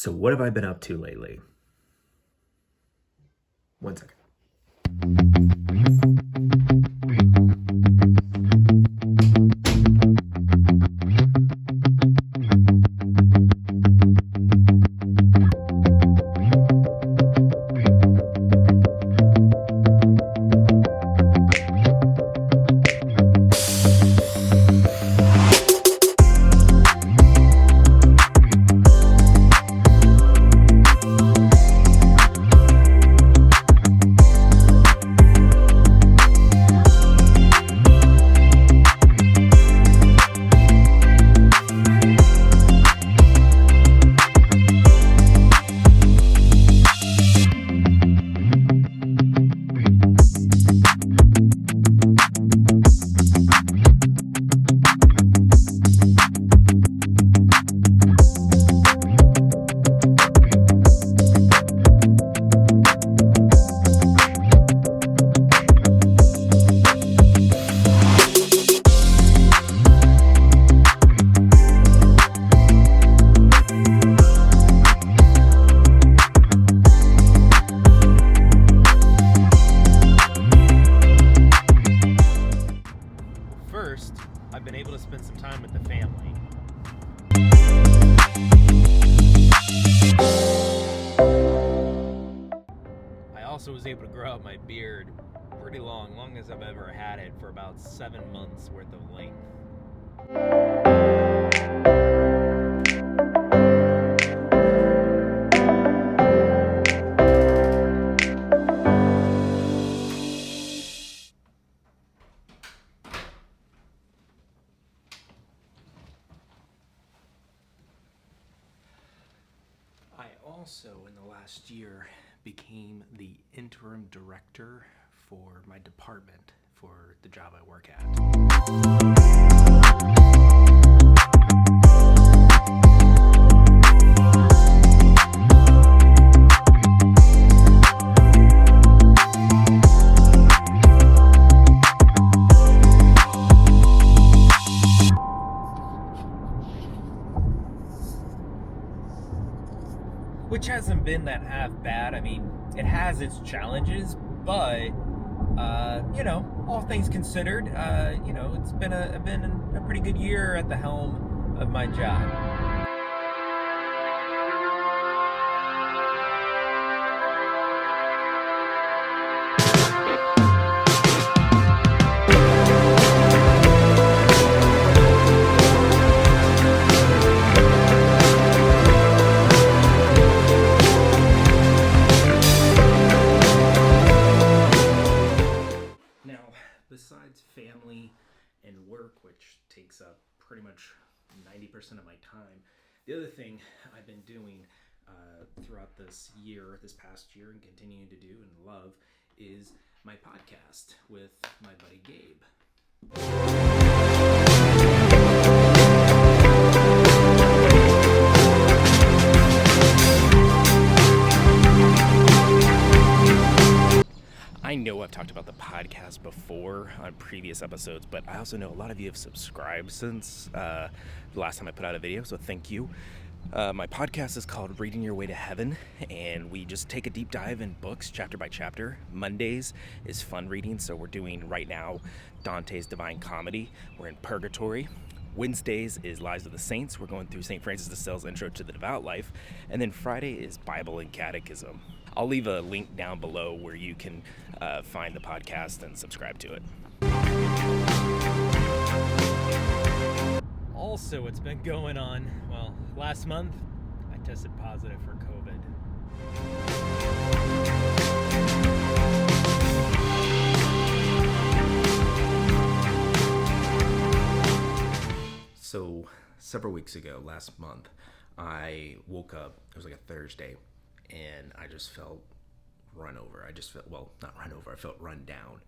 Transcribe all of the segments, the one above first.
So what have I been up to lately? One second. First, I've been able to spend some time with the family. I also was able to grow out my beard pretty long as I've ever had it, for about 7 months worth of length. I also, in the last year, became the interim director for my department for the job I work at. Which hasn't been that half bad. I mean, it has its challenges, but all things considered, it's been a pretty good year at the helm of my job. Besides family and work, which takes up pretty much 90% of my time, the other thing I've been doing throughout this past year, and continuing to do and love, is my podcast with my buddy Gabe. I know I've talked about the podcast before on previous episodes, but I also know a lot of you have subscribed since the last time I put out a video, so thank you. My podcast is called Reading Your Way to Heaven, and we just take a deep dive in books chapter by chapter. Mondays is fun reading, so we're doing right now Dante's Divine Comedy. We're in Purgatory. Wednesdays is Lives of the Saints. We're going through St. Francis de Sales' Intro to the Devout Life. And then Friday is Bible and Catechism. I'll leave a link down below where you can find the podcast and subscribe to it. Also, what's been going on? Well, last month, I tested positive for COVID. So, several weeks ago, last month, I woke up, it was like a Thursday, and I just felt run over. I felt run down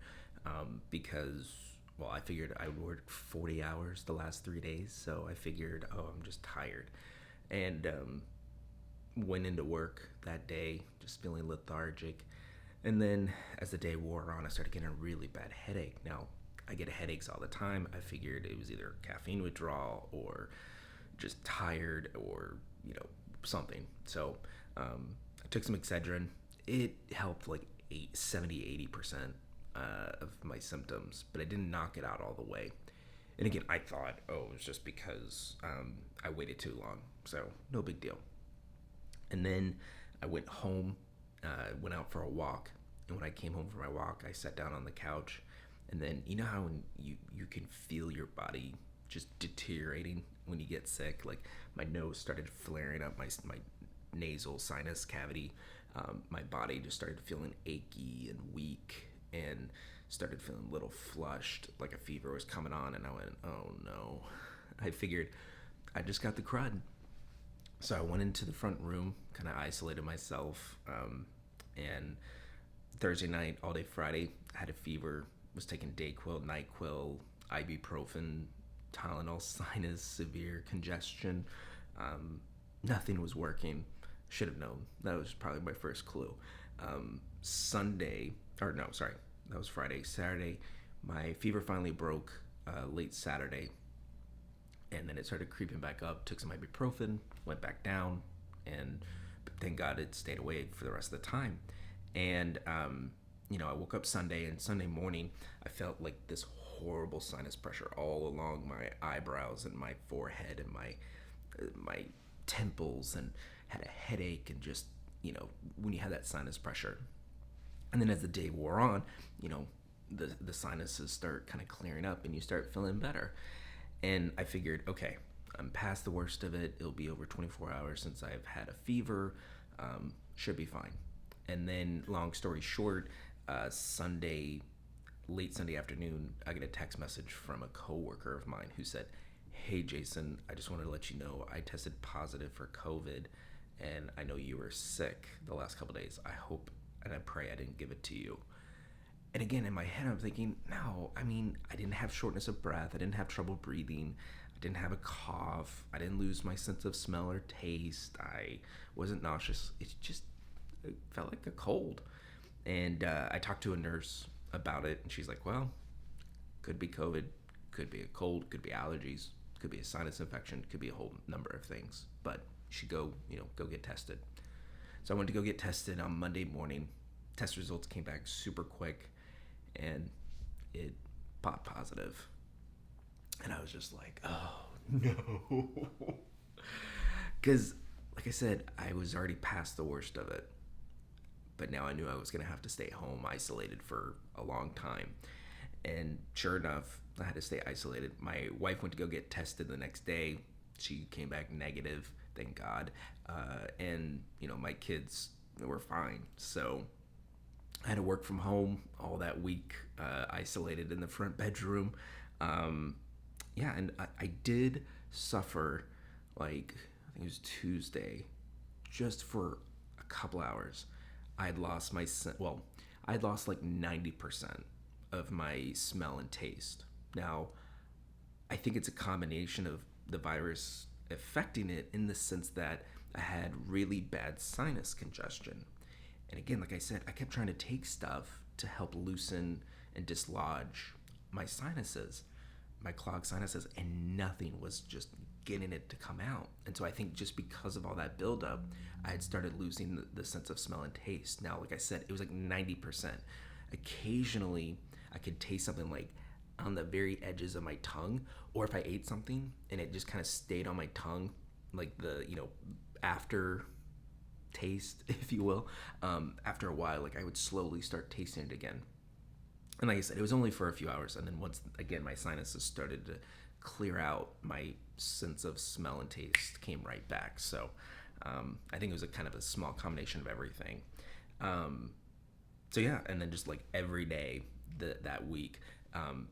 because, I figured I worked 40 hours the last 3 days, so I figured, I'm just tired. And went into work that day, just feeling lethargic. And then as the day wore on, I started getting a really bad headache. Now, I get headaches all the time. I figured it was either caffeine withdrawal or just tired or, something. So I took some Excedrin. It helped like 70-80% of my symptoms, but it didn't knock it out all the way. And again, I thought, it was just because I waited too long. So no big deal. And then I went home, went out for a walk. And when I came home from my walk, I sat down on the couch. And then, you know how when you can feel your body just deteriorating when you get sick? Like my nose started flaring up, my nasal sinus cavity. My body just started feeling achy and weak and started feeling a little flushed, like a fever was coming on. And I went, oh no. I figured I just got the crud. So I went into the front room, kind of isolated myself, and Thursday night, all day Friday, I had a fever, was taking Dayquil, NyQuil, ibuprofen, Tylenol, sinus, severe congestion. Nothing was working. Should have known. That was probably my first clue. That was Friday. Saturday, my fever finally broke late Saturday. And then it started creeping back up, took some ibuprofen, went back down, and thank God it stayed away for the rest of the time. And, I woke up Sunday, and Sunday morning, I felt like this horrible sinus pressure all along my eyebrows and my forehead and my temples, and had a headache, and just, when you have that sinus pressure. And then as the day wore on, the sinuses start kind of clearing up, and you start feeling better. And I figured, okay, I'm past the worst of it. It'll be over 24 hours since I've had a fever. Should be fine. And then, long story short, late Sunday afternoon, I get a text message from a coworker of mine who said, hey, Jason, I just wanted to let you know I tested positive for COVID, and I know you were sick the last couple of days. I hope and I pray I didn't give it to you. And again, in my head, I'm thinking, no, I didn't have shortness of breath. I didn't have trouble breathing. I didn't have a cough. I didn't lose my sense of smell or taste. I wasn't nauseous. It felt like a cold. And I talked to a nurse about it, and she's like, well, could be COVID, could be a cold, could be allergies, could be a sinus infection, could be a whole number of things. But you should go get tested. So I went to go get tested on Monday morning. Test results came back super quick, and it popped positive. And I was just like, oh no. Because, like I said, I was already past the worst of it. But now I knew I was going to have to stay home isolated for a long time. And sure enough, I had to stay isolated. My wife went to go get tested the next day. She came back negative, thank God. And, my kids were fine. So I had to work from home all that week, isolated in the front bedroom. And I did suffer, I think it was Tuesday, just for a couple hours. I'd lost like 90% of my smell and taste. Now, I think it's a combination of the virus affecting it in the sense that I had really bad sinus congestion. And again, like I said, I kept trying to take stuff to help loosen and dislodge my sinuses, my clogged sinuses, and nothing was just getting it to come out. And so I think just because of all that buildup, I had started losing the sense of smell and taste. Now, like I said, it was like 90%. Occasionally, I could taste something like on the very edges of my tongue, or if I ate something and it just kind of stayed on my tongue, like the, after taste, if you will, after a while, like I would slowly start tasting it again. And like I said, it was only for a few hours. And then once again, my sinuses started to clear out, my sense of smell and taste came right back. So I think it was a kind of a small combination of everything. And then just like every day that week,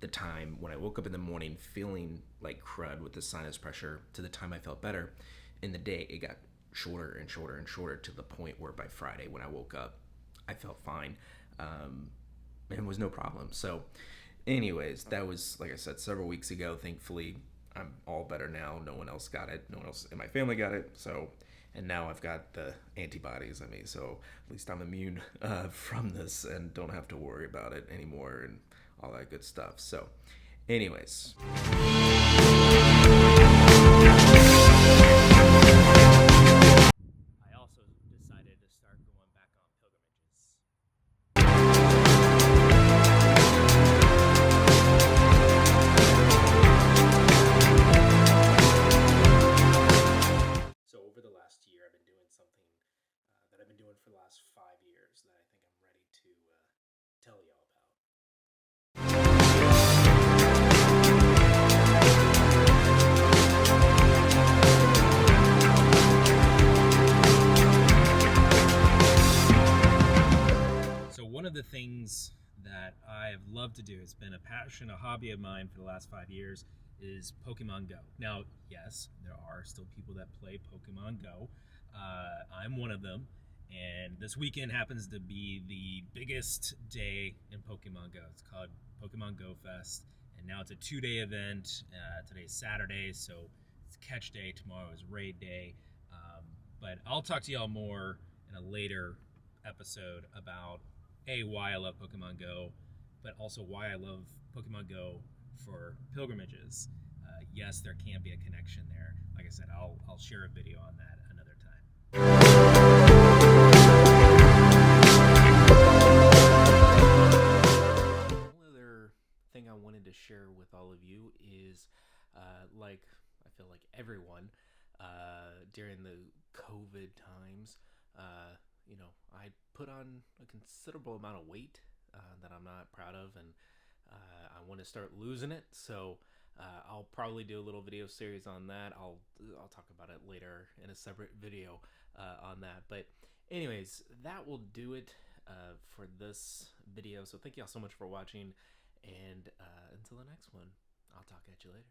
the time when I woke up in the morning feeling like crud with the sinus pressure to the time I felt better in the day, it got shorter and shorter and shorter to the point where by Friday when I woke up, I felt fine. And it was no problem. So anyways, that was, like I said, several weeks ago. Thankfully, I'm all better now. No one else got it. No one else in my family got it. So, and now I've got the antibodies in me. So at least I'm immune from this and don't have to worry about it anymore and all that good stuff. So anyways. over the last year, I've been doing something that I've been doing for the last 5 years that I think I'm ready to tell y'all about. So one of the things that I've loved to do, it's been a passion, a hobby of mine for the last 5 years, is Pokemon Go. Now, yes, there are still people that play Pokemon Go. I'm one of them, and this weekend happens to be the biggest day in Pokemon Go. It's called Pokemon Go Fest, and now it's a 2-day event. Today's Saturday, so it's catch day. Tomorrow is raid day. But I'll talk to y'all more in a later episode about why I love Pokemon Go, but also why I love Pokemon Go for pilgrimages. Yes, there can be a connection there. Like I said, I'll share a video on that another time. One other thing I wanted to share with all of you is, like I feel like everyone during the COVID times, I put on a considerable amount of weight that I'm not proud of, and I want to start losing it. So I'll probably do a little video series on that. I'll talk about it later in a separate video on that. But anyways, that will do it for this video. So thank you all so much for watching, and until the next one, I'll talk at you later.